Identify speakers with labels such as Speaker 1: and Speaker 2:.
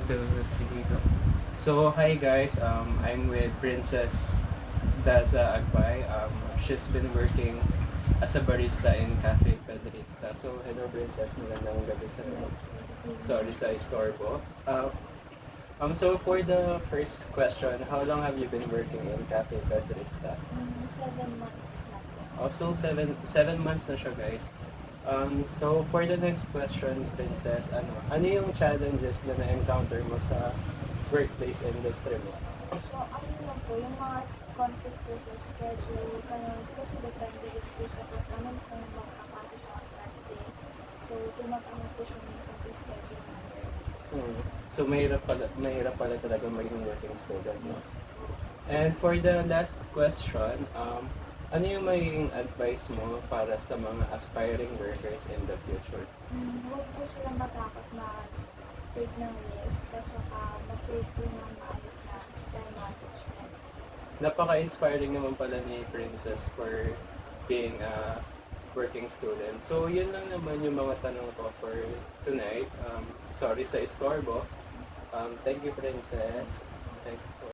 Speaker 1: Dito. So, hi guys, I'm with Princess Daza Agbay. She's been working as a barista in Cafe Pedrista. So, hello Princess, magandang gabi sa sorry sa istorbo. So for the first question, how long have you been working in Cafe Pedrista?
Speaker 2: 7 months na po.
Speaker 1: Also, seven months na siya guys. So for the next question, Princess, ano yung challenges na na-encounter mo sa workplace industry mo?
Speaker 2: So, ano lang po, yung mga conflict po sa schedule, ganun, kasi depende rin po sa class namin kung magkakasa siya on that day. So, tumag-ano po siya minsan sa schedule namin.
Speaker 1: So mahirap pala talaga maging working student, no?
Speaker 2: Yes po.
Speaker 1: And for the last question, ano yung magiging advice mo para sa mga aspiring workers in the future?
Speaker 2: Huwag po silang matakot mag-take ng risk at saka mag-create po ng maayos na time management.
Speaker 1: Napaka-inspiring naman pala ni Princess for being a working student. So, yun lang naman yung mga tanong ko for tonight. Sorry sa istorbo. Thank you, Princess. Thank you.